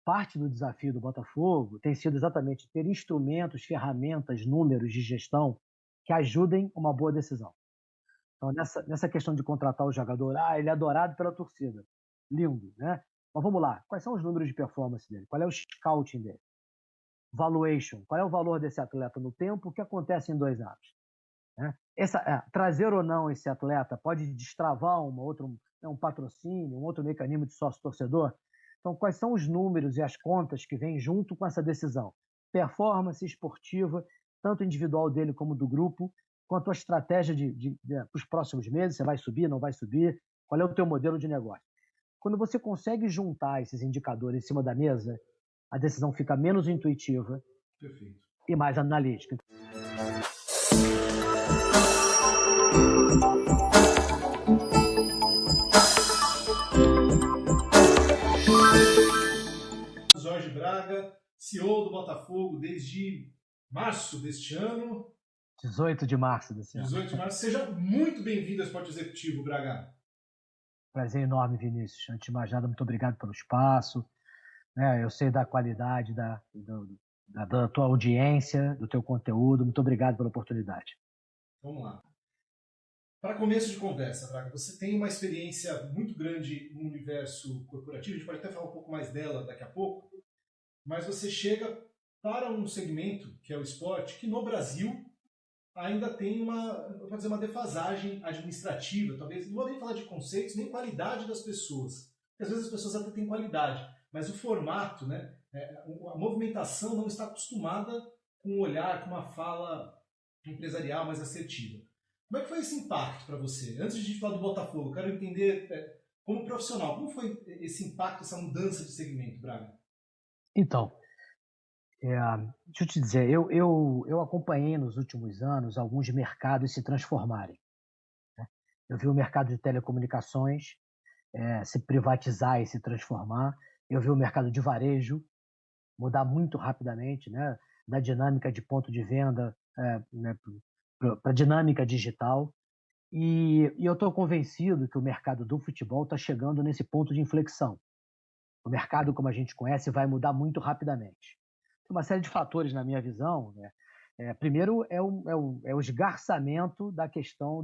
parte do desafio do Botafogo tem sido exatamente ter instrumentos, ferramentas, números de gestão que ajudem uma boa decisão. Então, nessa questão de contratar o jogador, ele é adorado pela torcida. Lindo, né? Mas vamos lá, quais são os números de performance dele? Qual é o scouting dele? Valuation, qual é o valor desse atleta no tempo? O que acontece em 2 anos? Né? Trazer ou não esse atleta pode destravar um patrocínio, um outro mecanismo de sócio-torcedor? Então, quais são os números e as contas que vêm junto com essa decisão? Performance esportiva, tanto individual dele como do grupo, quanto a estratégia para os próximos meses, você vai subir, não vai subir, qual é o teu modelo de negócio? Quando você consegue juntar esses indicadores em cima da mesa, a decisão fica menos intuitiva. Perfeito. E mais analítica. Jorge Braga, CEO do Botafogo desde março deste ano. 18 de março desse ano. 18 de março. Seja muito bem-vindo ao Esporte Executivo, Braga. Prazer enorme, Vinícius. Antes de mais nada, muito obrigado pelo espaço. Eu sei da qualidade da tua audiência, do teu conteúdo. Muito obrigado pela oportunidade. Vamos lá. Para começo de conversa, Braga, você tem uma experiência muito grande no universo corporativo, a gente pode até falar um pouco mais dela daqui a pouco, mas você chega para um segmento, que é o esporte, que no Brasil ainda tem uma defasagem administrativa, talvez, não vou nem falar de conceitos, nem qualidade das pessoas. Porque às vezes as pessoas até têm qualidade, mas o formato, né, a movimentação não está acostumada com um olhar, com uma fala empresarial mais assertiva. Como é que foi esse impacto para você? Antes de a gente falar do Botafogo, eu quero entender, como profissional, como foi esse impacto, essa mudança de segmento, Braga? Então, deixa eu te dizer, eu acompanhei nos últimos anos alguns mercados se transformarem. Né? Eu vi o mercado de telecomunicações se privatizar e se transformar. Eu vi o mercado de varejo mudar muito rapidamente, né? Da dinâmica de ponto de venda né, para a dinâmica digital. E eu estou convencido que o mercado do futebol está chegando nesse ponto de inflexão. O mercado, como a gente conhece, vai mudar muito rapidamente. Tem uma série de fatores, na minha visão. Né? Primeiro, é o esgarçamento da questão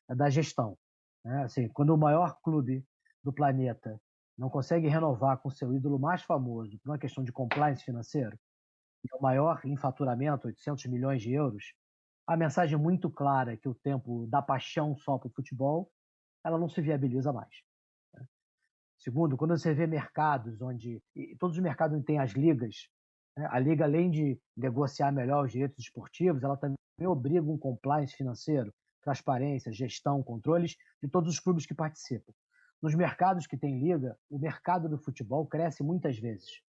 da gestão. Né? Assim, quando o maior clube do planeta não consegue renovar com seu ídolo mais famoso por uma questão de compliance financeiro, e o maior em faturamento, 800 milhões de euros, a mensagem muito clara é que o tempo da paixão só para o futebol, ela não se viabiliza mais. Segundo, quando você vê mercados onde, e todos os mercados onde tem as ligas, né, a liga, além de negociar melhor os direitos esportivos, ela também obriga um compliance financeiro, transparência, gestão, controles de todos os clubes que participam. Nos mercados que tem liga, o mercado do futebol cresce muitas vezes.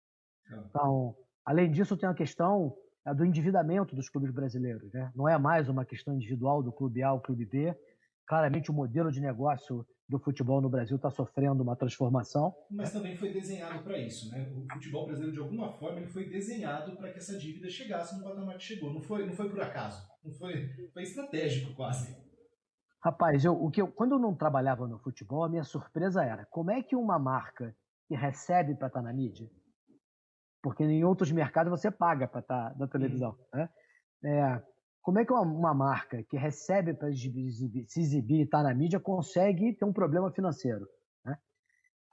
Então, além disso, tem a questão do endividamento dos clubes brasileiros. Né? Não é mais uma questão individual do clube A ou clube B. Claramente, o modelo de negócio do futebol no Brasil está sofrendo uma transformação. Mas também foi desenhado para isso, né? O futebol brasileiro, de alguma forma, ele foi desenhado para que essa dívida chegasse no patamar que chegou. Não foi por acaso. Não foi estratégico, quase. Rapaz, quando eu não trabalhava no futebol, a minha surpresa era como é que uma marca que recebe para estar na mídia, porque em outros mercados você paga para estar na televisão, né? Como é que uma marca que recebe para se exibir e estar na mídia consegue ter um problema financeiro? Né?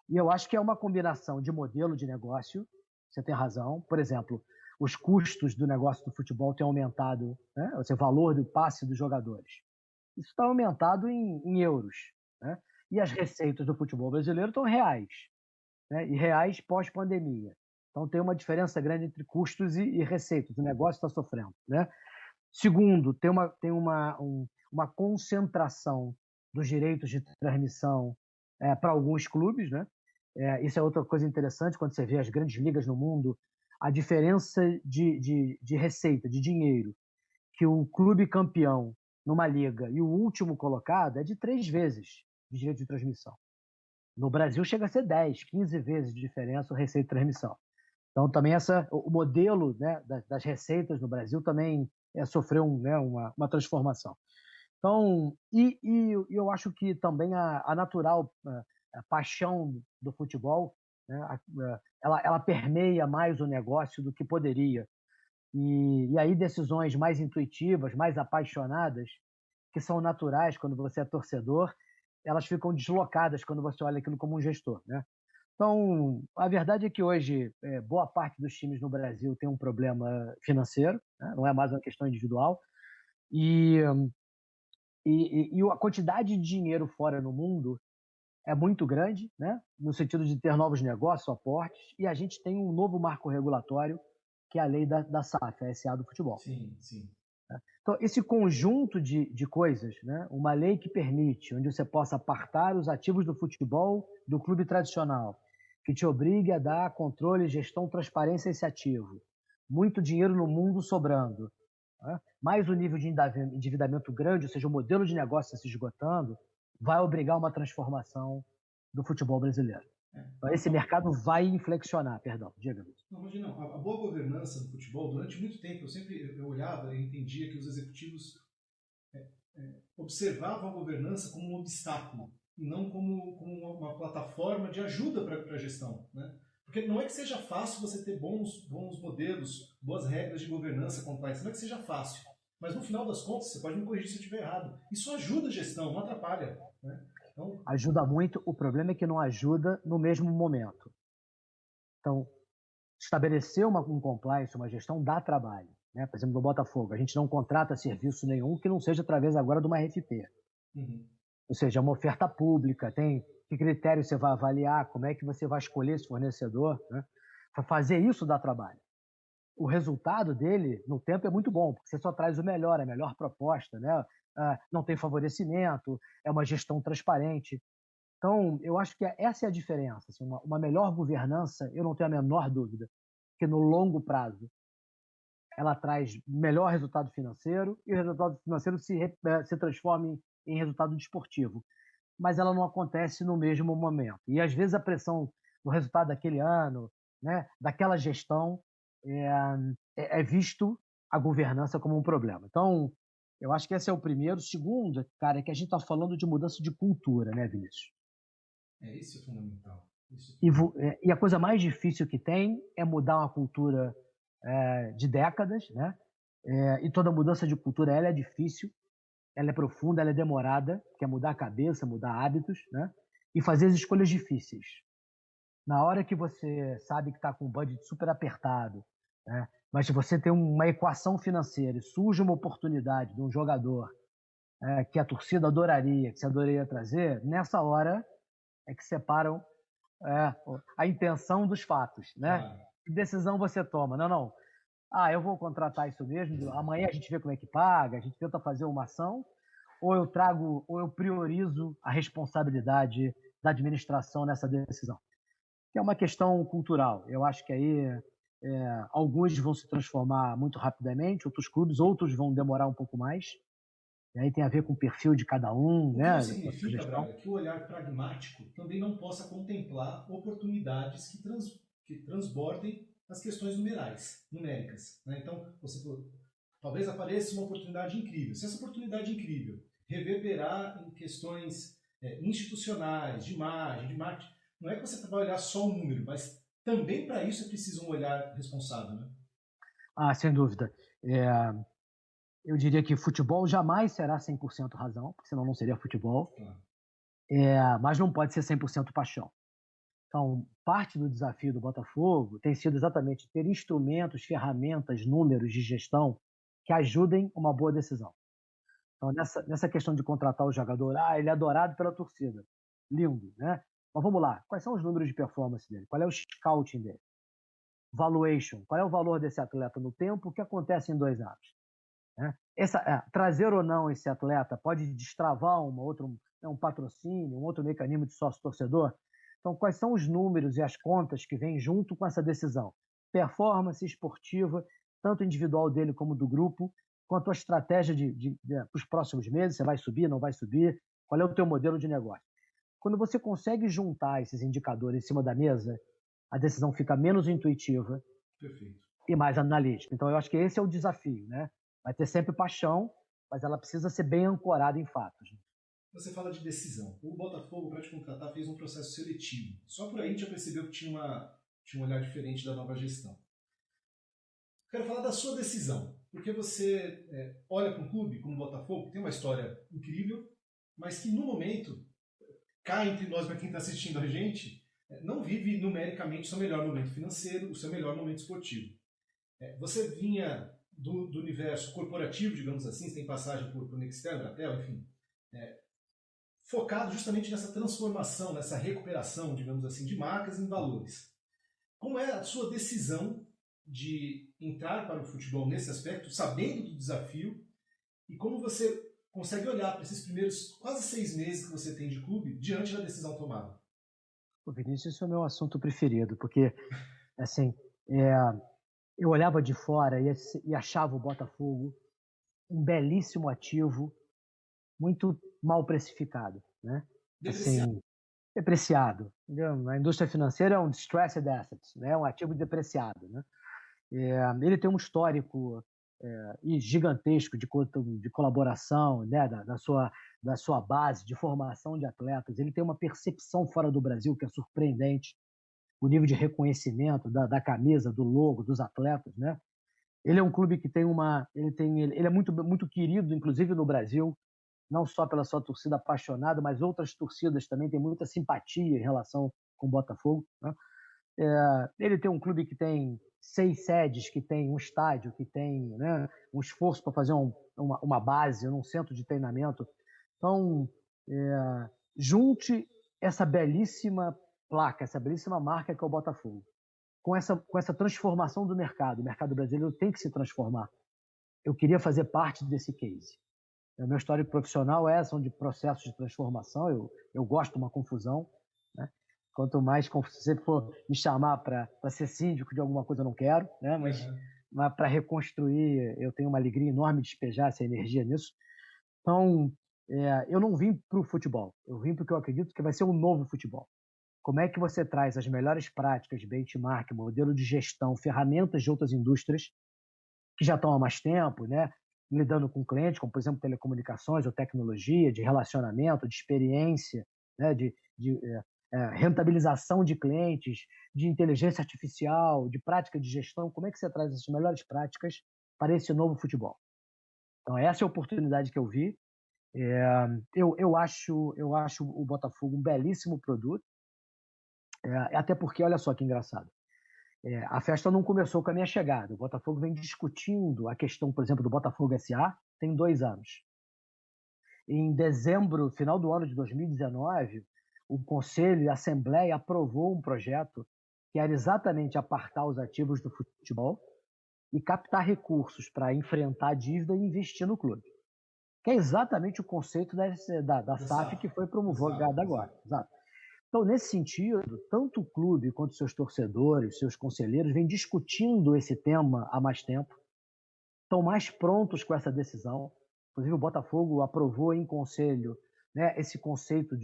E eu acho que é uma combinação de modelo de negócio, você tem razão. Por exemplo, os custos do negócio do futebol têm aumentado, né? O valor do passe dos jogadores. Isso está aumentado em euros. Né? E as receitas do futebol brasileiro estão reais, né? E reais pós-pandemia. Então tem uma diferença grande entre custos e receitas. O negócio está sofrendo. Né? Segundo, tem uma concentração dos direitos de transmissão para alguns clubes. Né? Isso é outra coisa interessante quando você vê as grandes ligas no mundo, a diferença de receita, de dinheiro, que o clube campeão numa liga e o último colocado é de 3 vezes de direito de transmissão. No Brasil chega a ser 10, 15 vezes de diferença a receita de transmissão. Então, também o modelo, né, das receitas no Brasil também sofreu uma transformação. Então, eu acho que também a natural a paixão do futebol né? Ela permeia mais o negócio do que poderia. E aí decisões mais intuitivas, mais apaixonadas, que são naturais quando você é torcedor, elas ficam deslocadas quando você olha aquilo como um gestor, né? Então, a verdade é que hoje boa parte dos times no Brasil tem um problema financeiro, né? Não é mais uma questão individual, e, e a quantidade de dinheiro fora no mundo é muito grande, né? No sentido de ter novos negócios, aportes, e a gente tem um novo marco regulatório, que é a lei da SAF, a SA do futebol. Sim, sim. Então, esse conjunto de coisas, né? Uma lei que permite, onde você possa apartar os ativos do futebol do clube tradicional, que te obrigue a dar controle, gestão, transparência a esse ativo. Muito dinheiro no mundo sobrando. Né? Mais o nível de endividamento grande, ou seja, o modelo de negócio se esgotando, vai obrigar uma transformação do futebol brasileiro. Então, esse mercado vai inflexionar, perdão, diga. Não, imagina, a boa governança do futebol, durante muito tempo, eu olhava e entendia que os executivos observavam a governança como um obstáculo, e não como uma plataforma de ajuda para a gestão. Né? Porque não é que seja fácil você ter bons modelos, boas regras de governança compliance, não é que seja fácil. Mas no final das contas, você pode me corrigir se eu estiver errado. Isso ajuda a gestão, não atrapalha. Né? Então, ajuda muito, o problema é que não ajuda no mesmo momento. Então, estabelecer um compliance, uma gestão, dá trabalho. Né? Por exemplo, no Botafogo, a gente não contrata serviço nenhum que não seja através agora de uma RFP. Ou seja, uma oferta pública, tem que critério você vai avaliar, como é que você vai escolher esse fornecedor. Né? Para fazer isso dá trabalho. O resultado dele, no tempo, é muito bom, porque você só traz o melhor, a melhor proposta, né? Não tem favorecimento, é uma gestão transparente. Então, eu acho que essa é a diferença. Assim, uma melhor governança, eu não tenho a menor dúvida, que no longo prazo ela traz melhor resultado financeiro e o resultado financeiro se transforma em resultado desportivo. Mas ela não acontece no mesmo momento. E, às vezes, a pressão do resultado daquele ano, né, daquela gestão, é visto a governança como um problema. Então, eu acho que esse é o primeiro. Segundo, cara, é que a gente está falando de mudança de cultura, né, Vinícius? Isso é fundamental. E a coisa mais difícil que tem é mudar uma cultura de décadas, né? E toda mudança de cultura ela é difícil, ela é profunda, ela é demorada, que é mudar a cabeça, mudar hábitos, né? E fazer as escolhas difíceis. Na hora que você sabe que está com um budget super apertado, né? Mas se você tem uma equação financeira e surge uma oportunidade de um jogador que a torcida adoraria, que você adoraria trazer, nessa hora é que separam a intenção dos fatos, né? Claro. Que decisão você toma? Não. Eu vou contratar isso mesmo, amanhã a gente vê como é que paga, a gente tenta fazer uma ação, ou eu priorizo a responsabilidade da administração nessa decisão. Que é uma questão cultural. Eu acho que aí alguns vão se transformar muito rapidamente, outros clubes, outros vão demorar um pouco mais. E aí tem a ver com o perfil de cada um, O que né? não significa, Braga, que o olhar pragmático também não possa contemplar oportunidades que transbordem as questões numéricas. Né? Então, talvez apareça uma oportunidade incrível. Se essa oportunidade incrível reverberar em questões institucionais, de imagem, de marketing, não é que você vai olhar só o número, mas também para isso é preciso um olhar responsável. Né? Sem dúvida. Eu diria que futebol jamais será 100% razão, porque senão não seria futebol. Claro. Mas não pode ser 100% paixão. Então, parte do desafio do Botafogo tem sido exatamente ter instrumentos, ferramentas, números de gestão que ajudem uma boa decisão. Então, nessa questão de contratar o jogador, ele é adorado pela torcida. Lindo, né? Mas vamos lá, quais são os números de performance dele? Qual é o scouting dele? Valuation, qual é o valor desse atleta no tempo? O que acontece em 2 anos? Né? Trazer ou não esse atleta pode destravar um patrocínio, um outro mecanismo de sócio-torcedor? Então, quais são os números e as contas que vêm junto com essa decisão? Performance esportiva, tanto individual dele como do grupo, quanto a estratégia para os próximos meses, você vai subir, não vai subir, qual é o teu modelo de negócio? Quando você consegue juntar esses indicadores em cima da mesa, a decisão fica menos intuitiva. Perfeito. E mais analítica. Então, eu acho que esse é o desafio, né? Vai ter sempre paixão, mas ela precisa ser bem ancorada em fatos. você fala de decisão. O Botafogo, para te contratar, fez um processo seletivo. Só por aí a gente já percebeu que tinha um olhar diferente da nova gestão. Quero falar da sua decisão, porque você olha para um clube como o Botafogo, que tem uma história incrível, mas que no momento, cá entre nós, para quem está assistindo a gente, não vive numericamente o seu melhor momento financeiro, o seu melhor momento esportivo. Você vinha do universo corporativo, digamos assim, você tem passagem por Nextel, Bratel, enfim, focado justamente nessa transformação, nessa recuperação, digamos assim, de marcas em valores. Como é a sua decisão de entrar para o futebol nesse aspecto, sabendo do desafio, e como você consegue olhar para esses primeiros quase 6 meses que você tem de clube diante da decisão tomada? O Vinícius, esse é o meu assunto preferido, porque, assim, eu olhava de fora e achava o Botafogo um belíssimo ativo, muito mal precificado, né? Depreciado. Assim, depreciado. Entendeu? A indústria financeira é um distressed asset, né? Um ativo depreciado, né? Ele tem um histórico gigantesco de colaboração, né? Da sua base de formação de atletas. Ele tem uma percepção fora do Brasil que é surpreendente, o nível de reconhecimento da camisa, do logo, dos atletas, né? Ele é um clube que tem ele é muito querido, inclusive no Brasil, não só pela sua torcida apaixonada, mas outras torcidas também têm muita simpatia em relação com o Botafogo, né? Ele tem um clube que tem 6 sedes, que tem um estádio, que tem, né, um esforço para fazer uma base, um centro de treinamento. Então, junte essa belíssima placa, essa belíssima marca que é o Botafogo, com essa transformação do mercado. O mercado brasileiro tem que se transformar. Eu queria fazer parte desse case. O meu histórico profissional são de processos de transformação. Eu gosto de uma confusão, né? Quanto mais se você for me chamar para ser síndico de alguma coisa, eu não quero, né? Mas para reconstruir, eu tenho uma alegria enorme de despejar essa energia nisso. Então, eu não vim para o futebol. Eu vim porque eu acredito que vai ser um novo futebol. Como é que você traz as melhores práticas de benchmark, modelo de gestão, ferramentas de outras indústrias que já estão há mais tempo, né, lidando com clientes, como, por exemplo, telecomunicações ou tecnologia, de relacionamento, de experiência, né, de rentabilização de clientes, de inteligência artificial, de prática de gestão. Como é que você traz as melhores práticas para esse novo futebol? Então, essa é a oportunidade que eu vi. Eu acho o Botafogo um belíssimo produto, até porque, olha só que engraçado, a festa não começou com a minha chegada. O Botafogo vem discutindo a questão, por exemplo, do Botafogo SA tem 2 anos. Em dezembro, final do ano de 2019, o Conselho e a Assembleia aprovou um projeto que era exatamente apartar os ativos do futebol e captar recursos para enfrentar a dívida e investir no clube. Que é exatamente o conceito da SAF que foi promulgada agora. Exato. Então, nesse sentido, tanto o clube quanto seus torcedores, seus conselheiros, vêm discutindo esse tema há mais tempo, estão mais prontos com essa decisão. Inclusive, o Botafogo aprovou em conselho, né, esse conceito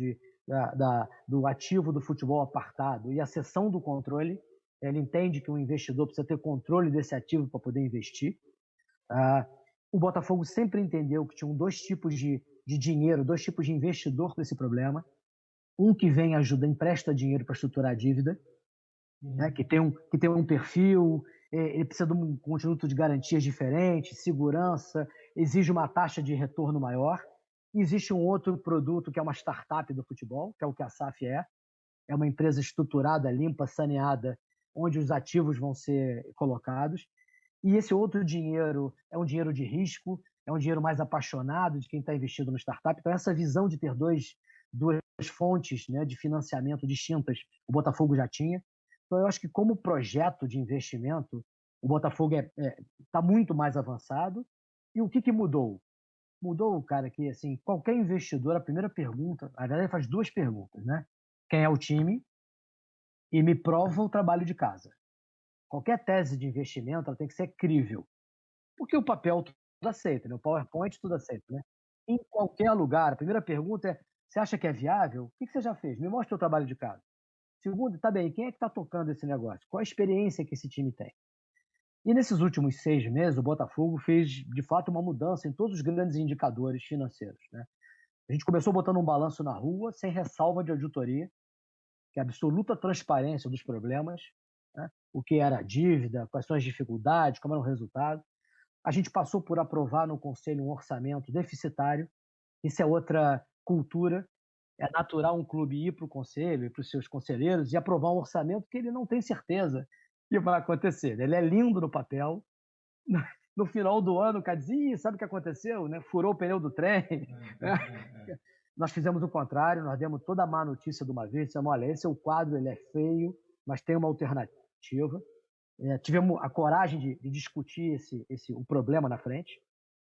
do ativo do futebol apartado e a cessão do controle. Ele entende que o investidor precisa ter controle desse ativo para poder investir. O Botafogo sempre entendeu que tinham 2 tipos de dinheiro, 2 tipos de investidor para esse problema. Um que vem ajuda, empresta dinheiro para estruturar a dívida, né, que tem um perfil, ele precisa de um conjunto de garantias diferentes, segurança, exige uma taxa de retorno maior. Existe um outro produto que é uma startup do futebol, que é o que a SAF é uma empresa estruturada, limpa, saneada, onde os ativos vão ser colocados. E esse outro dinheiro é um dinheiro de risco, é um dinheiro mais apaixonado de quem está investido no startup. Então, essa visão de ter duas fontes, né, de financiamento distintas, o Botafogo já tinha. Então, eu acho que como projeto de investimento, o Botafogo está muito mais avançado. E o que mudou? Mudou, cara, que assim, qualquer investidor, a primeira pergunta, a verdade, faz 2 perguntas, né? Quem é o time e me prova o trabalho de casa. Qualquer tese de investimento ela tem que ser crível. Porque o papel tudo aceita, né? O PowerPoint tudo aceita, né? Em qualquer lugar, a primeira pergunta é: você acha que é viável? O que você já fez? Me mostra o trabalho de casa. Segundo, tá bem, quem é que está tocando esse negócio? Qual a experiência que esse time tem? E nesses últimos 6 meses, o Botafogo fez, de fato, uma mudança em todos os grandes indicadores financeiros, né? A gente começou botando um balanço na rua, sem ressalva de auditoria, que é absoluta transparência dos problemas, né? O que era a dívida, quais são as dificuldades, como era o resultado. A gente passou por aprovar no Conselho um orçamento deficitário. Isso é outra cultura. É natural um clube ir para o Conselho, ir para os seus conselheiros e aprovar um orçamento que ele não tem certeza que vai acontecer. Ele é lindo no papel. No final do ano, o cara diz, sabe o que aconteceu? Né? Furou o pneu do trem. Nós fizemos o contrário, nós demos toda a má notícia de uma vez, dissemos, olha, esse é o quadro, ele é feio, mas tem uma alternativa. Tivemos a coragem de discutir o problema na frente.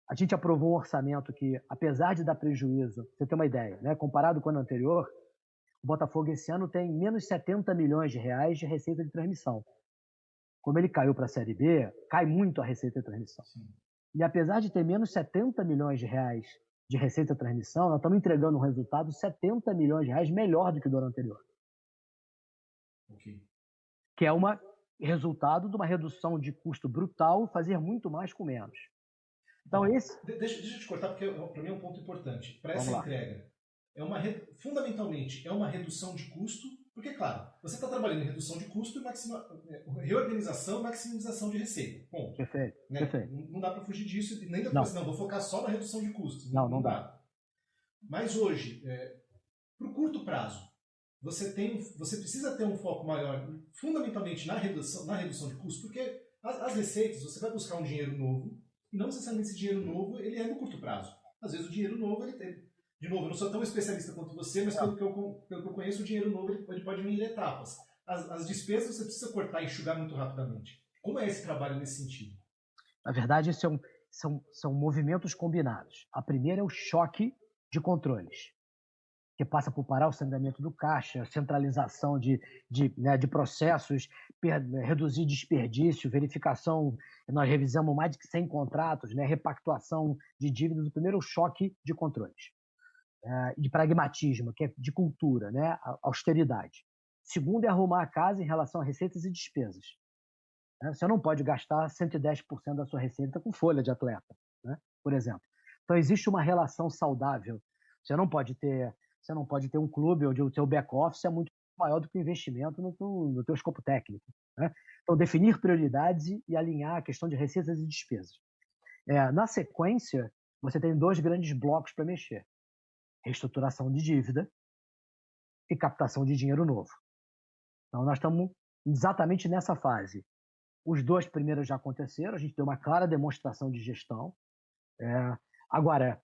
A gente aprovou um orçamento que, apesar de dar prejuízo, pra você ter uma ideia, né? Comparado com o ano anterior, o Botafogo esse ano tem menos 70 milhões de reais de receita de transmissão. Como ele caiu para a Série B, cai muito a receita de transmissão. Sim. E apesar de ter menos 70 milhões de reais de receita de transmissão, nós estamos entregando um resultado 70 milhões de reais melhor do que do ano anterior. Okay. Que é um resultado de uma redução de custo brutal, fazer muito mais com menos. Então, deixa eu te cortar, porque para mim é um ponto importante. Para essa entrega, fundamentalmente, é uma redução de custo, porque, claro, você está trabalhando em redução de custo e reorganização e maximização de receita. Ponto. Perfeito. Né? Perfeito. Não dá para fugir disso e nem dá para assim, não, vou focar só na redução de custos. Não dá. Mas hoje, para o curto prazo, você precisa ter um foco maior, fundamentalmente, na redução de custos, porque as receitas, você vai buscar um dinheiro novo, e não necessariamente esse dinheiro novo ele é no curto prazo. Às vezes o dinheiro novo, de novo, eu não sou tão especialista quanto você, mas pelo que eu conheço, o dinheiro novo ele pode vir em etapas. As despesas você precisa cortar e enxugar muito rapidamente. Como é esse trabalho nesse sentido? Na verdade, são movimentos combinados. A primeira é o choque de controles, que passa por parar o sangramento do caixa, centralização de processos, reduzir desperdício, verificação. Nós revisamos mais de 100 contratos, né, repactuação de dívidas. O primeiro é o choque de controles, de pragmatismo, que é de cultura, né, austeridade. Segundo é arrumar a casa em relação a receitas e despesas. Você não pode gastar 110% da sua receita com folha de atleta, né, por exemplo. Então, existe uma relação saudável. Você não pode ter um clube onde o seu back-office é muito maior do que o investimento no teu escopo técnico. Né? Então, definir prioridades e alinhar a questão de receitas e despesas. Na sequência, você tem 2 grandes blocos para mexer. Reestruturação de dívida e captação de dinheiro novo. Então, nós estamos exatamente nessa fase. Os 2 primeiros já aconteceram, a gente deu uma clara demonstração de gestão. Agora,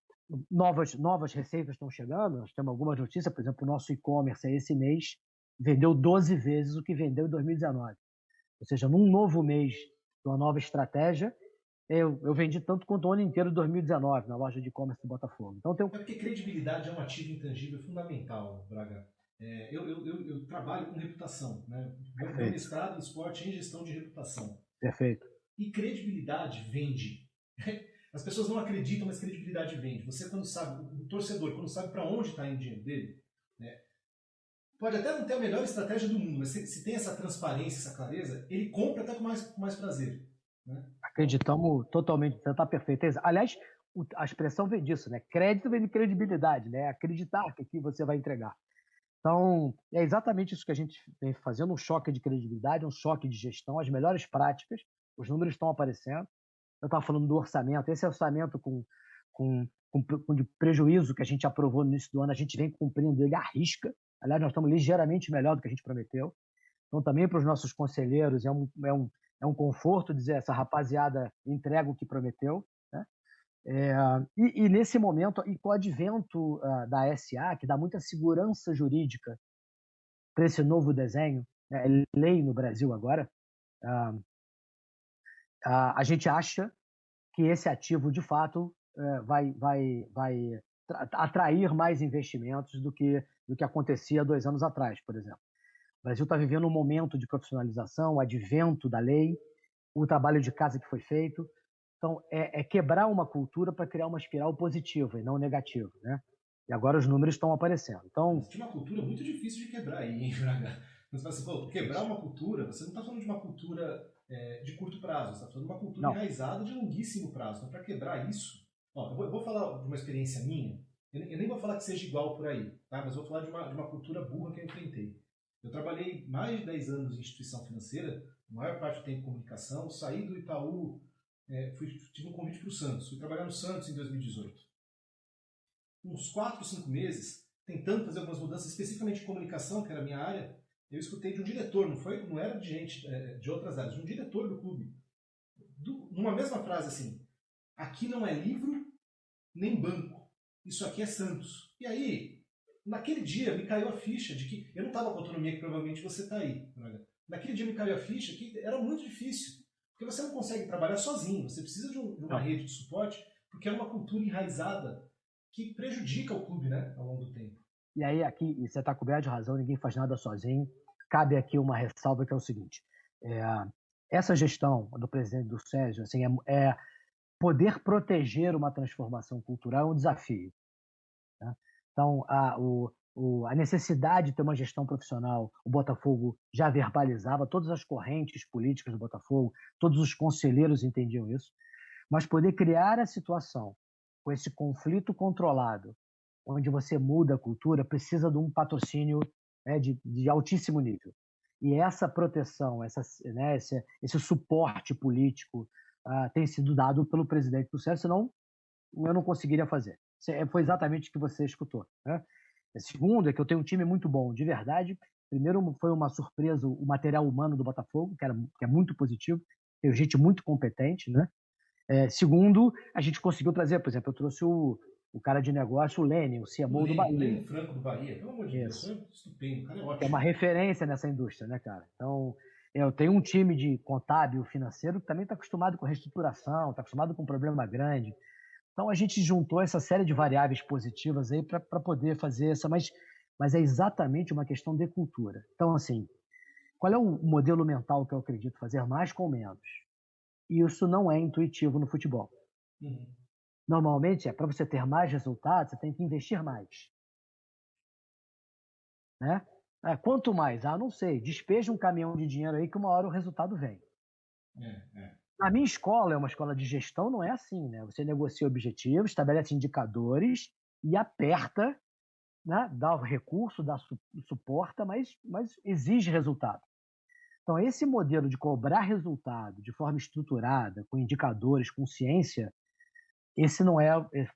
novas receitas estão chegando, nós temos algumas notícias, por exemplo, o nosso e-commerce esse mês vendeu 12 vezes o que vendeu em 2019. Ou seja, num novo mês, uma nova estratégia, eu vendi tanto quanto o ano inteiro de 2019 na loja de e-commerce do Botafogo. Então, porque credibilidade é um ativo intangível fundamental, Braga. Eu trabalho com reputação. Né? Meu mestrado em esporte é em gestão de reputação. Perfeito. E credibilidade vende. As pessoas não acreditam, mas credibilidade vende. Você, quando sabe, o torcedor, quando sabe para onde está indo o dinheiro dele, né, pode até não ter a melhor estratégia do mundo, mas se tem essa transparência, essa clareza, ele compra até com mais prazer. Né? Acreditamos totalmente, você está perfeito. Aliás, a expressão vem disso, né? Crédito vem de credibilidade, né? Acreditar que você vai entregar. Então, é exatamente isso que a gente vem fazendo, um choque de credibilidade, um choque de gestão, as melhores práticas, os números estão aparecendo. Eu estava falando do orçamento, esse orçamento com de prejuízo que a gente aprovou no início do ano, a gente vem cumprindo ele à risca. Aliás, nós estamos ligeiramente melhor do que a gente prometeu. Então, também para os nossos conselheiros, é um conforto dizer essa rapaziada entrega o que prometeu. Né? E nesse momento, e com o advento da SA, que dá muita segurança jurídica para esse novo desenho, né, lei no Brasil agora, a gente acha que esse ativo, de fato, vai atrair mais investimentos do que acontecia 2 anos atrás, por exemplo. O Brasil está vivendo um momento de profissionalização, o advento da lei, o trabalho de casa que foi feito. Então, é quebrar uma cultura para criar uma espiral positiva e não negativa, né? E agora os números estão aparecendo. Então, existe uma cultura muito difícil de quebrar aí, hein, Braga? Você fala assim, pô, quebrar uma cultura, você não está falando de uma cultura de curto prazo, você está falando de uma cultura enraizada de longuíssimo prazo. Então, para quebrar isso, eu vou falar de uma experiência minha. Eu nem vou falar que seja igual por aí, tá? Mas vou falar de uma cultura burra que eu enfrentei. Eu trabalhei mais de 10 anos em instituição financeira, a maior parte do tempo em comunicação, saí do Itaú, tive um convite para o Santos, fui trabalhar no Santos em 2018. Uns 4, 5 meses, tentando fazer algumas mudanças, especificamente em comunicação, que era a minha área, eu escutei de um diretor, não era de gente de outras áreas, de um diretor do clube, numa mesma frase assim: aqui não é livro nem banco, isso aqui é Santos. E aí, naquele dia me caiu a ficha de que eu não estava com a autonomia que provavelmente você está aí. Naquele dia me caiu a ficha que era muito difícil, porque você não consegue trabalhar sozinho, você precisa de uma rede de suporte, porque é uma cultura enraizada que prejudica o clube, né, ao longo do tempo. E aí, aqui, você está coberto de razão, ninguém faz nada sozinho. Cabe aqui uma ressalva que é o seguinte: essa gestão do presidente do Sérgio, assim, poder proteger uma transformação cultural é um desafio. Né? Então, a necessidade de ter uma gestão profissional, o Botafogo já verbalizava, todas as correntes políticas do Botafogo, todos os conselheiros entendiam isso, mas poder criar a situação com esse conflito controlado, onde você muda a cultura, precisa de um patrocínio, né, de altíssimo nível. E essa proteção, esse suporte político tem sido dado pelo presidente do Sérgio, senão eu não conseguiria fazer. Foi exatamente o que você escutou. Né? Segundo, é que eu tenho um time muito bom, de verdade. Primeiro, foi uma surpresa o material humano do Botafogo, que é muito positivo. Tem gente muito competente. Né? Segundo, a gente conseguiu trazer, por exemplo, eu trouxe o cara de negócio, o Lênin, o CMO do Bahia. Lênin Franco do Bahia, pelo amor de Deus, foi estupendo, o cara é ótimo. Que é uma referência nessa indústria, né, cara? Então, eu tenho um time de contábil financeiro que também está acostumado com reestruturação, está acostumado com problema grande. Então, a gente juntou essa série de variáveis positivas aí para poder fazer essa, mas é exatamente uma questão de cultura. Então, assim, qual é o modelo mental que eu acredito fazer mais com menos? E isso não é intuitivo no futebol. Uhum. Normalmente, para você ter mais resultados, você tem que investir mais. Né? Quanto mais? Não sei, despeja um caminhão de dinheiro aí que uma hora o resultado vem. Na minha escola, é uma escola de gestão, não é assim, né? Você negocia objetivos, estabelece indicadores e aperta, né? Dá o recurso, suporta, mas exige resultado. Então, esse modelo de cobrar resultado de forma estruturada, com indicadores, com ciência, esse não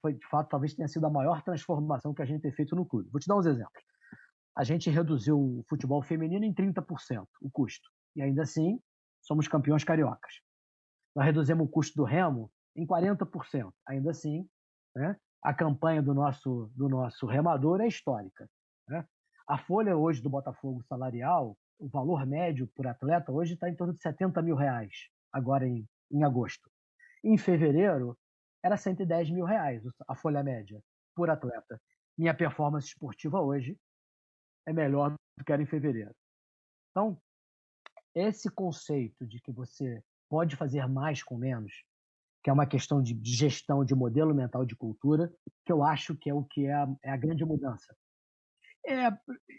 foi, de fato, talvez tenha sido a maior transformação que a gente tem feito no clube. Vou te dar uns exemplos. A gente reduziu o futebol feminino em 30%, o custo. E ainda assim, somos campeões cariocas. Nós reduzimos o custo do remo em 40%. Ainda assim, né, a campanha do nosso remador é histórica. Né? A folha hoje do Botafogo salarial, o valor médio por atleta hoje está em torno de R$70 mil, agora em agosto. Em fevereiro, era R$110 mil a folha média por atleta. Minha performance esportiva hoje é melhor do que era em fevereiro. Então, esse conceito de que você pode fazer mais com menos, que é uma questão de gestão de modelo mental de cultura, que eu acho que é a grande mudança.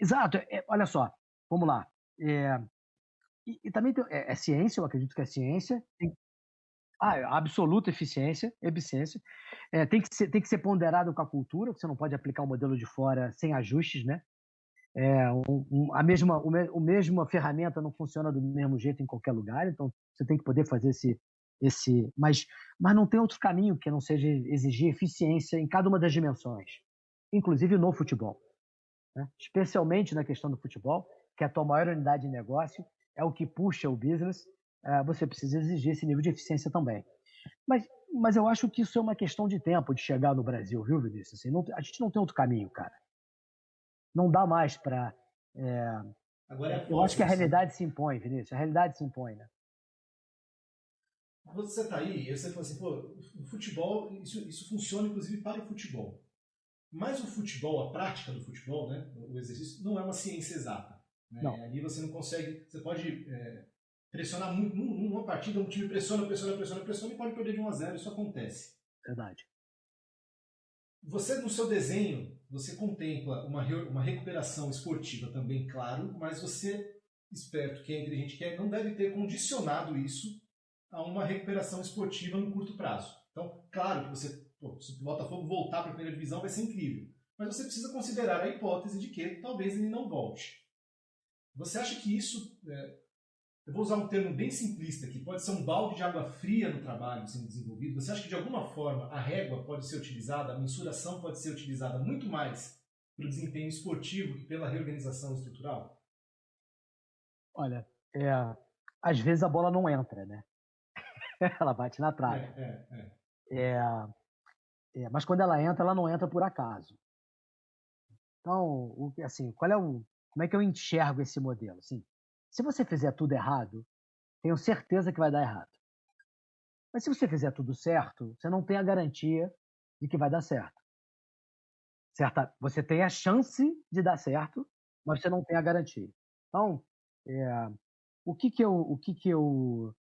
Exato. Olha só, vamos lá. E também é ciência, eu acredito que é ciência. Absoluta eficiência. Tem que ser ponderado com a cultura, você não pode aplicar um modelo de fora sem ajustes, né? A mesma ferramenta não funciona do mesmo jeito em qualquer lugar, então você tem que poder fazer mas não tem outro caminho que não seja exigir eficiência em cada uma das dimensões, inclusive no futebol, né? Especialmente na questão do futebol, que é a tua maior unidade de negócio, é o que puxa o business, você precisa exigir esse nível de eficiência também. Mas eu acho que isso é uma questão de tempo de chegar no Brasil, viu, Vinícius? Assim, a gente não tem outro caminho, cara. Não dá mais para. Eu acho que a realidade se impõe, Vinícius. A realidade se impõe, né? Quando você está aí, você fala assim, pô, o futebol, isso funciona inclusive para o futebol. Mas o futebol, a prática do futebol, né, o exercício, não é uma ciência exata. Né? Ali você não consegue. Você pode pressionar muito. Numa partida, um time pressiona e pode perder de 1-0. Isso acontece. Verdade. Você, no seu desenho, você contempla uma recuperação esportiva também, claro, mas você, esperto, que é inteligente, não deve ter condicionado isso a uma recuperação esportiva no curto prazo. Então, claro que você pô, se o Botafogo voltar para a primeira divisão vai ser incrível. Mas você precisa considerar a hipótese de que talvez ele não volte. Você acha que isso, eu vou usar um termo bem simplista aqui, pode ser um balde de água fria no trabalho sendo desenvolvido? Você acha que de alguma forma a régua pode ser utilizada, a mensuração pode ser utilizada muito mais para o desempenho esportivo que pela reorganização estrutural? Olha, às vezes a bola não entra, né? Ela bate na trave. Mas quando ela entra, ela não entra por acaso. Então, assim, como é que eu enxergo esse modelo? Assim, se você fizer tudo errado, tenho certeza que vai dar errado. Mas se você fizer tudo certo, você não tem a garantia de que vai dar certo. Você tem a chance de dar certo, mas você não tem a garantia. Então, o que eu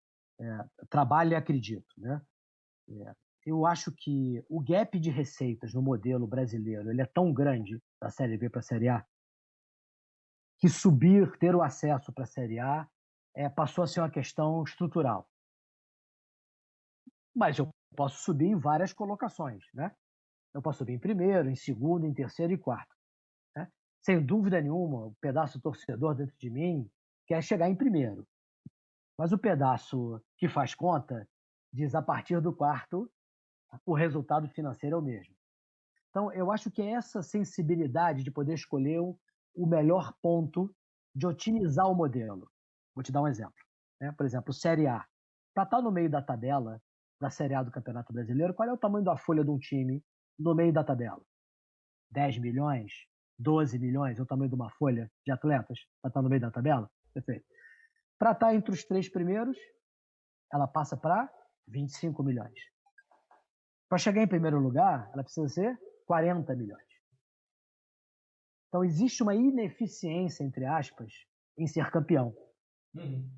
trabalho e acredito, né? Eu acho que o gap de receitas no modelo brasileiro ele é tão grande da Série B para a Série A que ter o acesso para a Série A passou a ser uma questão estrutural. Mas eu posso subir em várias colocações, né? Eu posso subir em primeiro, em segundo, em terceiro e quarto. Né? Sem dúvida nenhuma, o pedaço torcedor dentro de mim quer chegar em primeiro. Mas o pedaço que faz conta diz a partir do quarto o resultado financeiro é o mesmo. Então, eu acho que é essa sensibilidade de poder escolher o melhor ponto de otimizar o modelo. Vou te dar um exemplo. Né? Por exemplo, Série A. Para estar no meio da tabela da Série A do Campeonato Brasileiro, qual é o tamanho da folha de um time no meio da tabela? 10 milhões? 12 milhões? É o tamanho de uma folha de atletas para estar no meio da tabela? Perfeito. Para estar entre os 3 primeiros, ela passa para 25 milhões. Para chegar em primeiro lugar, ela precisa ser 40 milhões. Então, existe uma ineficiência, entre aspas, em ser campeão. Uhum.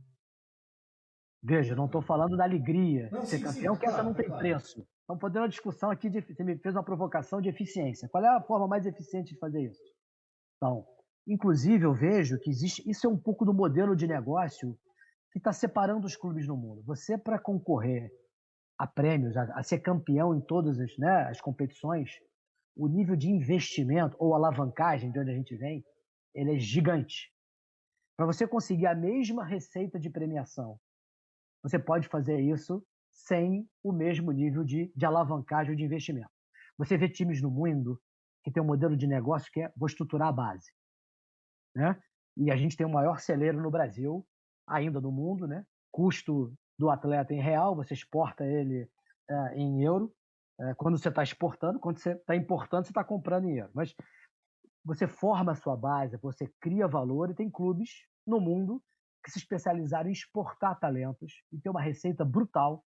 Veja, não estou falando da alegria de ser campeão, que essa não tem preço. Estamos fazendo uma discussão aqui, você me fez uma provocação de eficiência. Qual é a forma mais eficiente de fazer isso? Então, inclusive, eu vejo que isso é um pouco do modelo de negócio que está separando os clubes no mundo. Você, para concorrer a prêmios, a ser campeão em todas as competições, o nível de investimento ou alavancagem de onde a gente vem, ele é gigante. Para você conseguir a mesma receita de premiação, você pode fazer isso sem o mesmo nível de alavancagem ou de investimento. Você vê times no mundo que tem um modelo de negócio que é vou estruturar a base. Né? E a gente tem o maior celeiro no Brasil, ainda no mundo, né? Custo do atleta em real, você exporta ele em euro. Quando você está exportando, quando você está importando, você está comprando em euro. Mas você forma a sua base, você cria valor e tem clubes no mundo que se especializaram em exportar talentos e ter uma receita brutal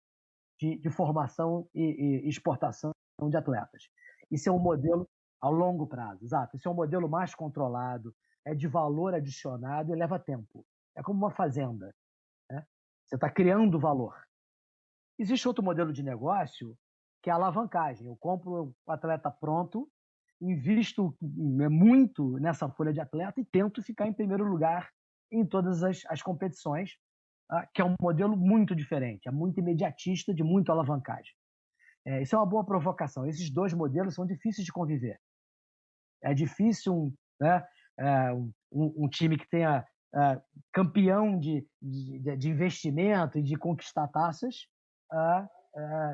de formação e exportação de atletas. Isso é um modelo a longo prazo, exato. Isso é um modelo mais controlado, é de valor adicionado e leva tempo. É como uma fazenda. Né? Você está criando valor. Existe outro modelo de negócio que é a alavancagem. Eu compro o atleta pronto, invisto muito nessa folha de atleta e tento ficar em primeiro lugar em todas as competições, que é um modelo muito diferente, é muito imediatista, de muito alavancagem. Isso é uma boa provocação. Esses dois modelos são difíceis de conviver. É difícil né, um time que tenha campeão de investimento e de conquistar taças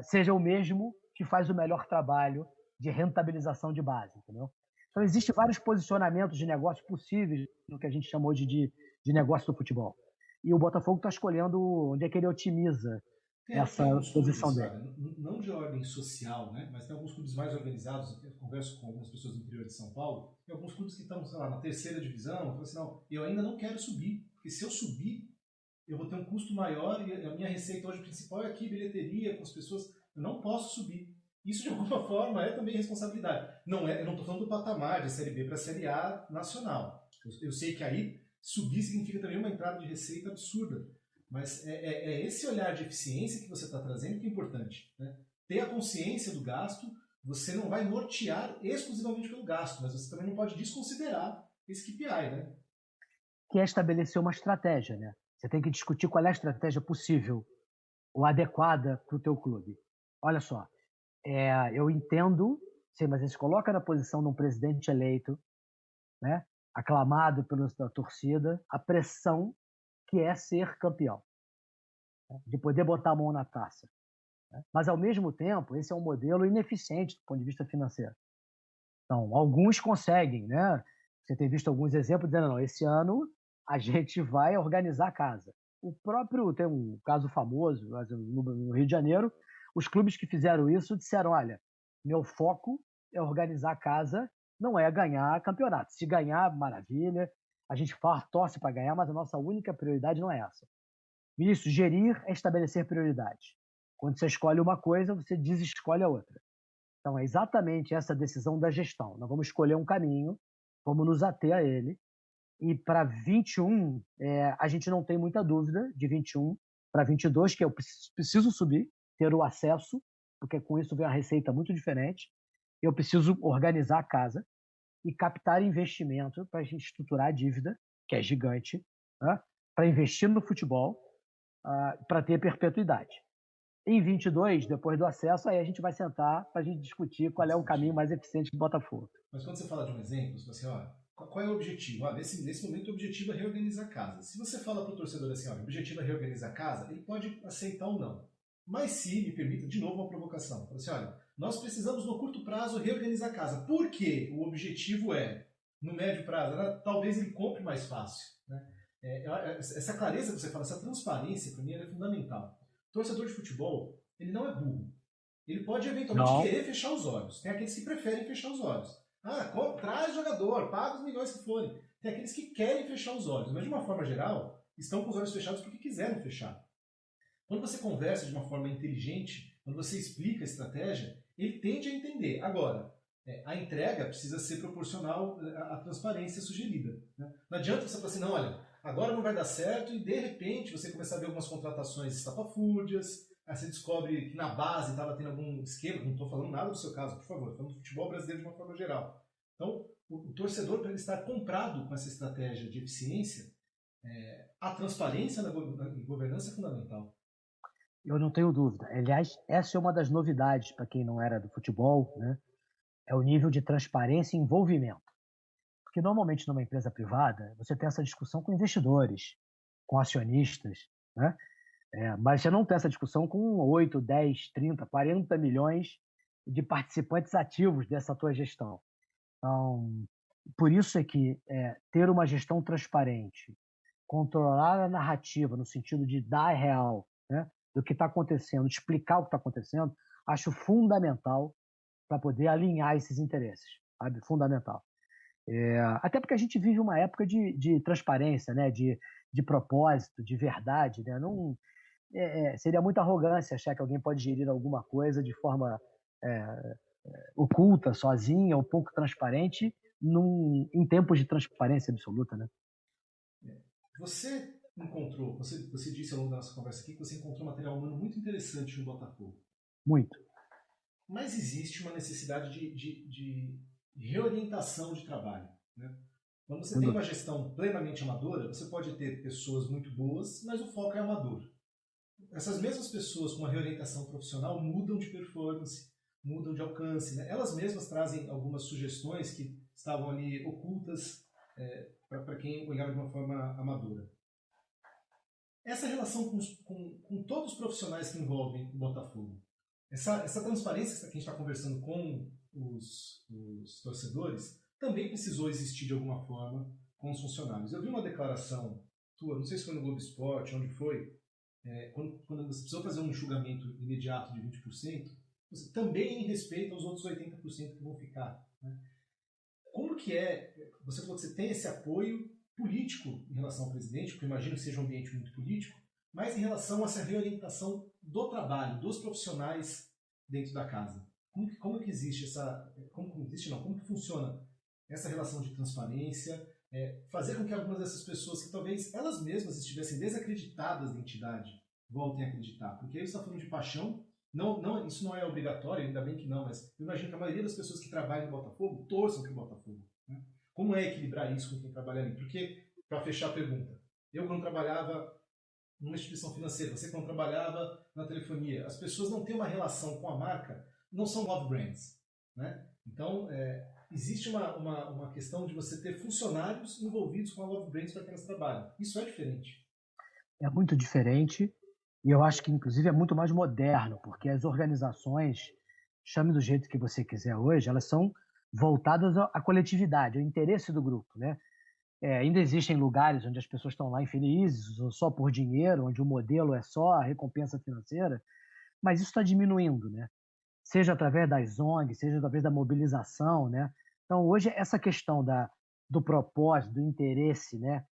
seja o mesmo que faz o melhor trabalho de rentabilização de base, entendeu? Então, existem vários posicionamentos de negócio possíveis no que a gente chama hoje de negócio do futebol. E o Botafogo está escolhendo onde é que ele otimiza essa posição dele. Não de ordem social, né? Mas tem alguns clubes mais organizados. Eu converso com algumas pessoas do interior de São Paulo. Tem alguns clubes que estão, sei lá, na terceira divisão. Eu falo assim, não, eu ainda não quero subir, porque se eu subir, eu vou ter um custo maior e a minha receita hoje principal é aqui, bilheteria, com as pessoas. Eu não posso subir. Isso, de alguma forma, é também responsabilidade. Eu não estou falando do patamar de Série B para Série A nacional. Eu sei que aí subir significa também uma entrada de receita absurda. Mas é esse olhar de eficiência que você está trazendo que é importante. Né? Ter a consciência do gasto, você não vai nortear exclusivamente pelo gasto, mas você também não pode desconsiderar esse KPI, né? Que é estabelecer uma estratégia, né? Você tem que discutir qual é a estratégia possível ou adequada para o teu clube. Olha só, Eu entendo, sim, mas ele se coloca na posição de um presidente eleito, né, aclamado pela torcida, a pressão que é ser campeão, né, de poder botar a mão na taça. Né? Mas, ao mesmo tempo, esse é um modelo ineficiente do ponto de vista financeiro. Então, alguns conseguem, né? Você tem visto alguns exemplos dizendo, não, esse ano a gente vai organizar a casa. O próprio, tem um caso famoso no Rio de Janeiro, os clubes que fizeram isso disseram, olha, meu foco é organizar a casa, não é ganhar campeonato. Se ganhar, maravilha, a gente torce para ganhar, mas a nossa única prioridade não é essa. Isso, gerir é estabelecer prioridades. Quando você escolhe uma coisa, você desescolhe a outra. Então, é exatamente essa decisão da gestão. Nós vamos escolher um caminho, vamos nos ater a ele. E para 21, a gente não tem muita dúvida de 21 para 22, que eu preciso subir, ter o acesso, porque com isso vem uma receita muito diferente. Eu preciso organizar a casa e captar investimento para a gente estruturar a dívida, que é gigante, né? Para investir no futebol, para ter perpetuidade. Em 22, depois do acesso, aí a gente vai sentar para a gente discutir qual é o caminho mais eficiente do Botafogo. Mas quando você fala de um exemplo, você fala assim, qual é o objetivo? Nesse momento o objetivo é reorganizar a casa. Se você fala para o torcedor assim, o objetivo é reorganizar a casa, ele pode aceitar ou não. Mas se me permita, de novo, uma provocação. Fala assim, nós precisamos no curto prazo reorganizar a casa. Por quê? O objetivo é, no médio prazo, talvez ele compre mais fácil. Né? Essa clareza que você fala, essa transparência, para mim, é fundamental. O torcedor de futebol, ele não é burro. Ele pode eventualmente querer fechar os olhos. Tem aqueles que preferem fechar os olhos. Traz jogador, paga os milhões que forem. Tem aqueles que querem fechar os olhos, mas de uma forma geral, estão com os olhos fechados porque quiseram fechar. Quando você conversa de uma forma inteligente, quando você explica a estratégia, ele tende a entender. Agora, a entrega precisa ser proporcional à transparência sugerida. Né? Não adianta você falar assim, não, olha, agora não vai dar certo e de repente você começar a ver algumas contratações estapafúrdias, aí você descobre que na base estava tendo algum esquema, não estou falando nada do seu caso, por favor, falando do futebol brasileiro de uma forma geral. Então, o torcedor, para ele estar comprado com essa estratégia de eficiência, a transparência na governança é fundamental. Eu não tenho dúvida. Aliás, essa é uma das novidades para quem não era do futebol, né? É o nível de transparência e envolvimento. Porque normalmente numa empresa privada, você tem essa discussão com investidores, com acionistas, né? Mas você não tem essa discussão com 8, 10, 30, 40 milhões de participantes ativos dessa tua gestão. Então, por isso é que ter uma gestão transparente, controlar a narrativa no sentido de dar real, né, do que está acontecendo, explicar o que está acontecendo, acho fundamental para poder alinhar esses interesses, sabe? Fundamental. Até porque a gente vive uma época de transparência, né, de propósito, de verdade, né? Não, seria muita arrogância achar que alguém pode gerir alguma coisa de forma oculta, sozinha, ou pouco transparente, em tempos de transparência absoluta, né? Você encontrou, você disse ao longo da nossa conversa aqui que você encontrou material humano muito interessante no Botafogo. Muito. Mas existe uma necessidade de reorientação de trabalho. Né? Quando você tem uma gestão plenamente amadora, você pode ter pessoas muito boas, mas o foco é amador. Essas mesmas pessoas com uma reorientação profissional mudam de performance, mudam de alcance. Né? Elas mesmas trazem algumas sugestões que estavam ali ocultas para quem olhava de uma forma amadora. Essa relação com todos os profissionais que envolvem o Botafogo, essa transparência que a gente está conversando com os torcedores, também precisou existir de alguma forma com os funcionários. Eu vi uma declaração tua, não sei se foi no Globo Esporte, onde foi, quando você precisou fazer um enxugamento imediato de 20%, você também em respeito aos outros 80% que vão ficar. Né? Como que você falou que você tem esse apoio político em relação ao presidente, porque eu imagino que seja um ambiente muito político, mas em relação a essa reorientação do trabalho, dos profissionais dentro da casa. Como que existe como que funciona essa relação de transparência, fazer com que algumas dessas pessoas que talvez elas mesmas estivessem desacreditadas da entidade voltem a acreditar? Porque aí você está falando de paixão, não, isso não é obrigatório, ainda bem que não, mas eu imagino que a maioria das pessoas que trabalham no Botafogo torçam para o Botafogo. Né? Como é equilibrar isso com quem trabalha ali? Porque, para fechar a pergunta, eu quando trabalhava numa instituição financeira, você quando trabalhava na telefonia, as pessoas não têm uma relação com a marca não são love brands, né? Então, existe uma questão de você ter funcionários envolvidos com a love brands para que elas trabalhem. Isso é diferente. É muito diferente e eu acho que, inclusive, é muito mais moderno, porque as organizações, chame do jeito que você quiser hoje, elas são voltadas à coletividade, ao interesse do grupo, né? Ainda existem lugares onde as pessoas estão lá infelizes, ou só por dinheiro, onde o modelo é só a recompensa financeira, mas isso está diminuindo, né? Seja através das ONGs, seja através da mobilização, né? Então, hoje, essa questão do propósito, do interesse, né,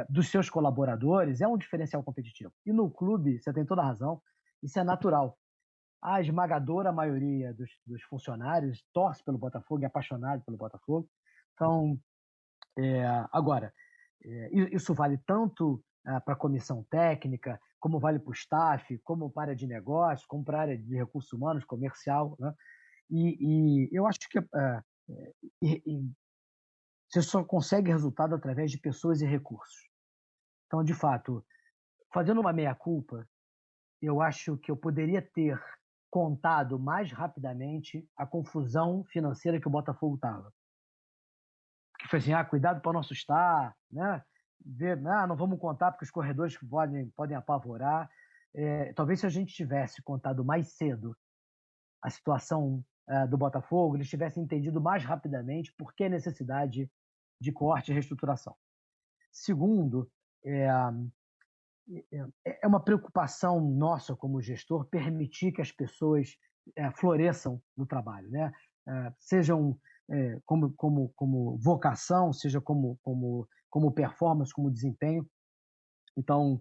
dos seus colaboradores é um diferencial competitivo. E no clube, você tem toda a razão, isso é natural. A esmagadora maioria dos funcionários torce pelo Botafogo, é apaixonado pelo Botafogo. Então, agora, isso vale tanto para a comissão técnica, como vale para o staff, como para a área de negócio, como para a área de recursos humanos, comercial, né? E eu acho que você só consegue resultado através de pessoas e recursos. Então, de fato, fazendo uma meia-culpa, eu acho que eu poderia ter contado mais rapidamente a confusão financeira que o Botafogo estava. Que foi assim, cuidado para não assustar, né? Não vamos contar porque os corredores podem apavorar. Talvez se a gente tivesse contado mais cedo a situação do Botafogo, eles tivessem entendido mais rapidamente por que a necessidade de corte e reestruturação. Segundo, é uma preocupação nossa como gestor permitir que as pessoas floresçam no trabalho, né? Sejam como vocação, seja como performance, como desempenho. Então,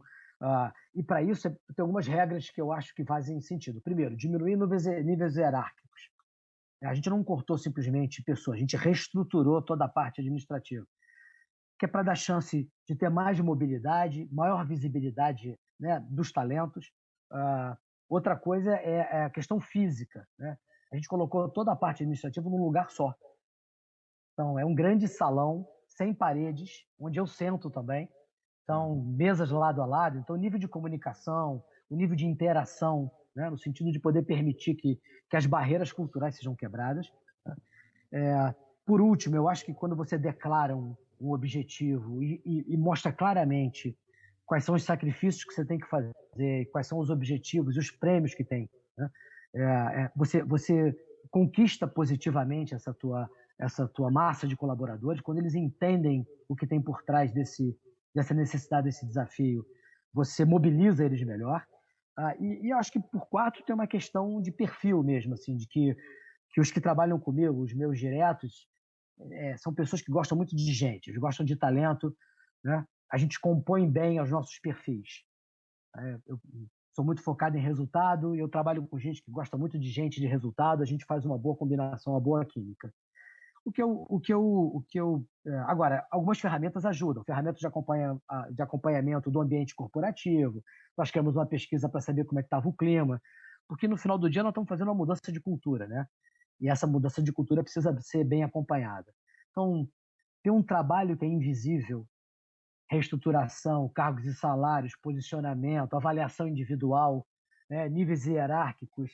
e para isso tem algumas regras que eu acho que fazem sentido. Primeiro, diminuir níveis hierárquicos. A gente não cortou simplesmente pessoas, a gente reestruturou toda a parte administrativa, que é para dar chance de ter mais mobilidade, maior visibilidade, né, dos talentos. Outra coisa é a questão física, né? A gente colocou toda a parte administrativa num lugar só. Então, é um grande salão, sem paredes, onde eu sento também. Então, mesas lado a lado. Então, o nível de comunicação, o nível de interação, né, no sentido de poder permitir que as barreiras culturais sejam quebradas. Por último, eu acho que quando você declara um objetivo e mostra claramente quais são os sacrifícios que você tem que fazer, quais são os objetivos e os prêmios que tem, né? Você conquista positivamente essa tua massa de colaboradores. Quando eles entendem o que tem por trás dessa necessidade, desse desafio, você mobiliza eles melhor. E eu acho que, por quarto, tem uma questão de perfil mesmo, assim, de que os que trabalham comigo, os meus diretos, são pessoas que gostam muito de gente, eles gostam de talento, né? A gente compõe bem os nossos perfis. Eu sou muito focado em resultado e eu trabalho com gente que gosta muito de gente, de resultado. A gente faz uma boa combinação, uma boa química. Agora, algumas ferramentas ajudam, ferramentas de acompanhamento do ambiente corporativo. Nós criamos uma pesquisa para saber como é que estava o clima, porque no final do dia nós estamos fazendo uma mudança de cultura, né? E essa mudança de cultura precisa ser bem acompanhada. Então, tem um trabalho que é invisível, reestruturação, cargos e salários, posicionamento, avaliação individual, né, níveis hierárquicos,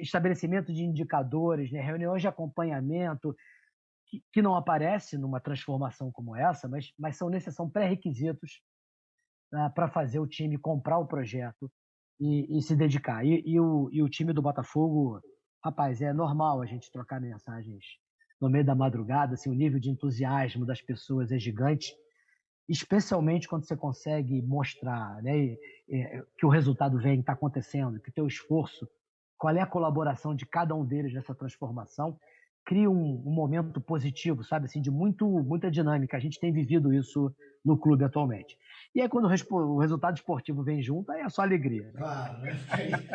estabelecimento de indicadores, né, reuniões de acompanhamento, que não aparece numa transformação como essa, mas são pré-requisitos para fazer o time comprar o projeto e se dedicar. E o time do Botafogo, rapaz, é normal a gente trocar mensagens no meio da madrugada, assim, o nível de entusiasmo das pessoas é gigante, especialmente quando você consegue mostrar, né, que o resultado está acontecendo, que o teu esforço, qual é a colaboração de cada um deles nessa transformação, cria um momento positivo, sabe, assim, de muita dinâmica. A gente tem vivido isso no clube atualmente. E aí, quando o resultado esportivo vem junto, aí é só alegria. Né? Claro, né?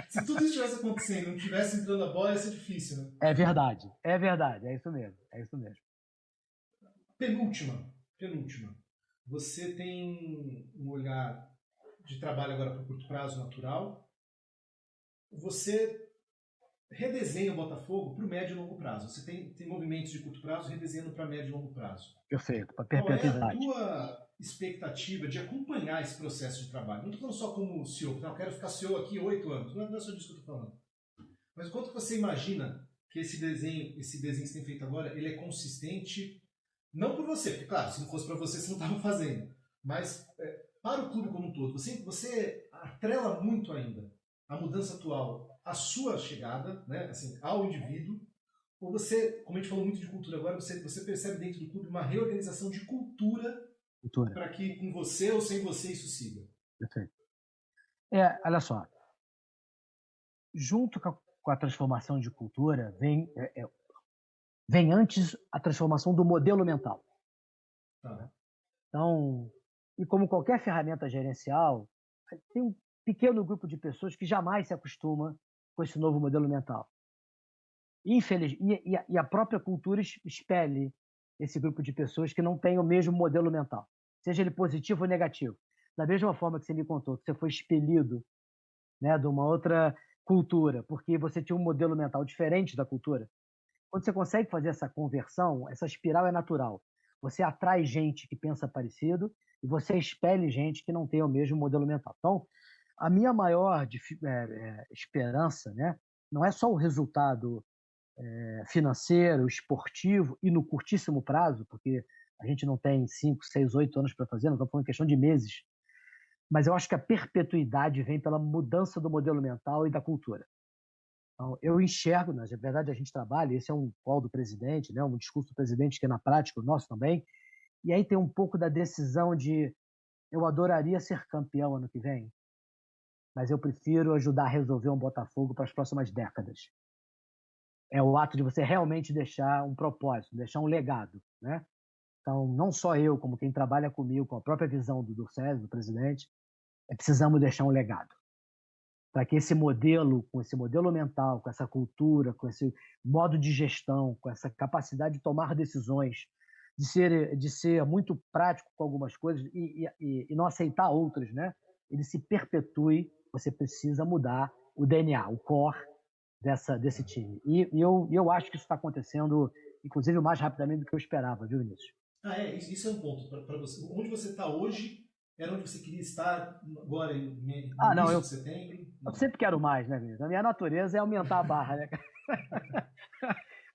Se tudo isso estivesse acontecendo, não estivesse entrando a bola, ia ser difícil, né? É verdade, é isso mesmo, é isso mesmo. Penúltima. Você tem um olhar de trabalho agora para o curto prazo natural. Você redesenha o Botafogo para o médio e longo prazo. Você tem movimentos de curto prazo redesenhando para médio e longo prazo. Perfeito, para Qual é perpetuidade. a tua expectativa de acompanhar esse processo de trabalho? Não estou falando só como CEO, não, eu quero ficar CEO aqui 8 anos. Não é só disso que eu estou falando. Mas quanto você imagina que esse desenho que você tem feito agora, ele é consistente, não por você, porque claro, se não fosse para você, você não estava fazendo, mas para o clube como um todo, você atrela muito ainda a mudança atual à sua chegada, né, assim, ao indivíduo, ou você, como a gente falou muito de cultura agora, você percebe dentro do clube uma reorganização de cultura Cultura. para que com você ou sem você isso siga? Perfeito. Olha só, junto com a transformação de cultura, vem antes a transformação do modelo mental. Tá. Então, e como qualquer ferramenta gerencial, tem um pequeno grupo de pessoas que jamais se acostuma com esse novo modelo mental. E a própria cultura expele esse grupo de pessoas que não tem o mesmo modelo mental, seja ele positivo ou negativo. Da mesma forma que você me contou, que você foi expelido, né, de uma outra cultura, porque você tinha um modelo mental diferente da cultura. Quando você consegue fazer essa conversão, essa espiral é natural. Você atrai gente que pensa parecido e você expele gente que não tem o mesmo modelo mental. Então, a minha maior esperança, né, não é só o resultado financeiro, esportivo e no curtíssimo prazo, porque a gente não tem 5, 6, 8 anos para fazer, não estamos falando em questão de meses, mas eu acho que a perpetuidade vem pela mudança do modelo mental e da cultura. Então, eu enxergo, na verdade a gente trabalha, esse é um call do presidente, né, um discurso do presidente que é na prática o nosso também, e aí tem um pouco da decisão de eu adoraria ser campeão ano que vem, mas eu prefiro ajudar a resolver um Botafogo para as próximas décadas. É o ato de você realmente deixar um propósito, deixar um legado, né? Então, não só eu, como quem trabalha comigo, com a própria visão do César, do presidente, precisamos deixar um legado. Para que esse modelo, com esse modelo mental, com essa cultura, com esse modo de gestão, com essa capacidade de tomar decisões, de ser muito prático com algumas coisas e não aceitar outras, né? Ele se perpetue, você precisa mudar o DNA, o core desse time. Eu acho que isso está acontecendo, inclusive, mais rapidamente do que eu esperava, viu, Vinícius? Isso é um ponto para você. Onde você está hoje era onde você queria estar agora, no Não, início de setembro? eu Não. sempre quero mais, né, Vinícius? A minha natureza é aumentar a barra, né?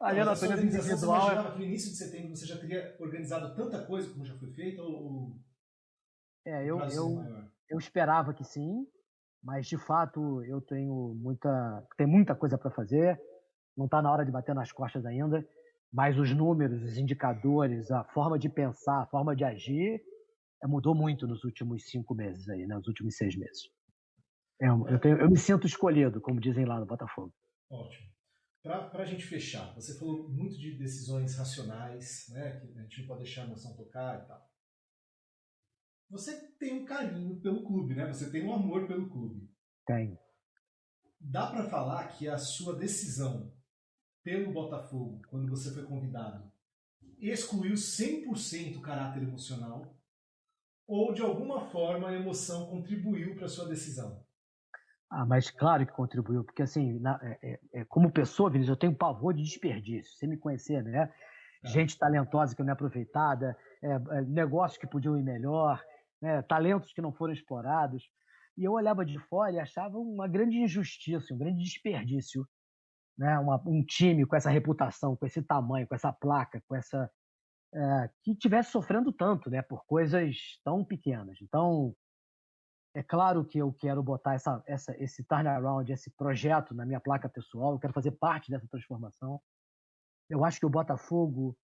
A Não, minha mas a sua natureza organização, você individual imaginava que no início de setembro você já teria organizado tanta coisa como já foi feita ou é, o eu, prazo seria eu, maior? eu esperava que sim, mas de fato tem muita coisa para fazer. Não está na hora de bater nas costas ainda, mas os números, os indicadores, a forma de pensar, a forma de agir mudou muito nos últimos 5 meses aí, né? Nos últimos 6 meses. Eu me sinto escolhido, como dizem lá no Botafogo. Ótimo. Para a gente fechar, você falou muito de decisões racionais, né, que a gente não pode deixar a emoção tocar e tal. Você tem um carinho pelo clube, né? Você tem um amor pelo clube. Tem. Dá para falar que a sua decisão pelo Botafogo, quando você foi convidado, excluiu 100% o caráter emocional ou de alguma forma a emoção contribuiu para a sua decisão? Mas claro que contribuiu, porque assim, como pessoa, Vinícius, eu tenho pavor de desperdício. Você me conhecer, né? Tá. Gente talentosa que não é aproveitada, negócios que podiam ir melhor, né? Talentos que não foram explorados. E eu olhava de fora e achava uma grande injustiça, um grande desperdício, né? Um time com essa reputação, com esse tamanho, com essa placa, que tivesse sofrendo tanto, né? Por coisas tão pequenas. Então, é claro que eu quero botar esse turnaround, esse projeto na minha placa pessoal, eu quero fazer parte dessa transformação. Eu acho que o Botafogo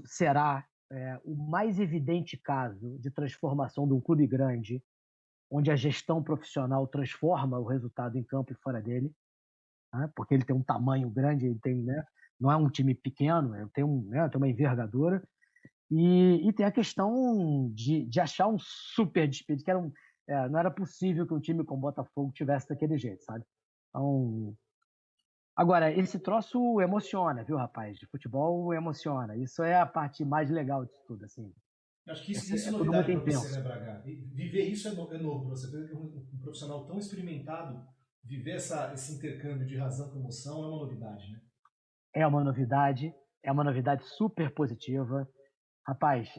será o mais evidente caso de transformação de um clube grande, onde a gestão profissional transforma o resultado em campo e fora dele, né? Porque ele tem um tamanho grande, ele tem, né? Não é um time pequeno, tem uma envergadura. E tem a questão de achar um super despedido, não era possível que um time como o Botafogo tivesse daquele jeito, sabe? Então, agora, esse troço emociona, viu, rapaz? De futebol emociona. Isso é a parte mais legal disso tudo, assim. Eu acho que isso é É tudo muito novidade para você, intenso. né, Braga? E viver isso é novo para você. Um profissional tão experimentado, viver esse intercâmbio de razão com emoção é uma novidade, né? É uma novidade super positiva. Rapaz,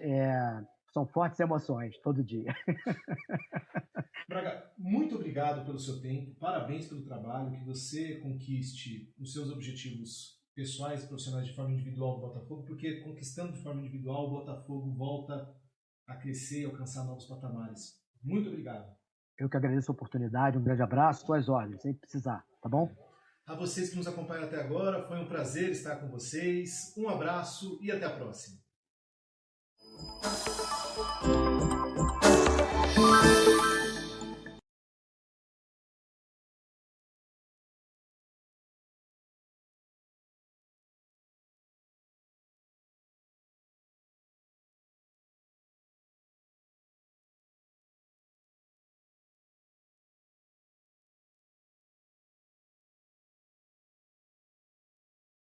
são fortes emoções, todo dia. Braga, muito obrigado pelo seu tempo, parabéns pelo trabalho, que você conquiste os seus objetivos pessoais e profissionais de forma individual do Botafogo, porque conquistando de forma individual, o Botafogo volta a crescer e alcançar novos patamares. Muito obrigado. Eu que agradeço a oportunidade, um grande abraço, suas ordens, sem precisar, tá bom? A vocês que nos acompanham até agora, foi um prazer estar com vocês, um abraço e até a próxima.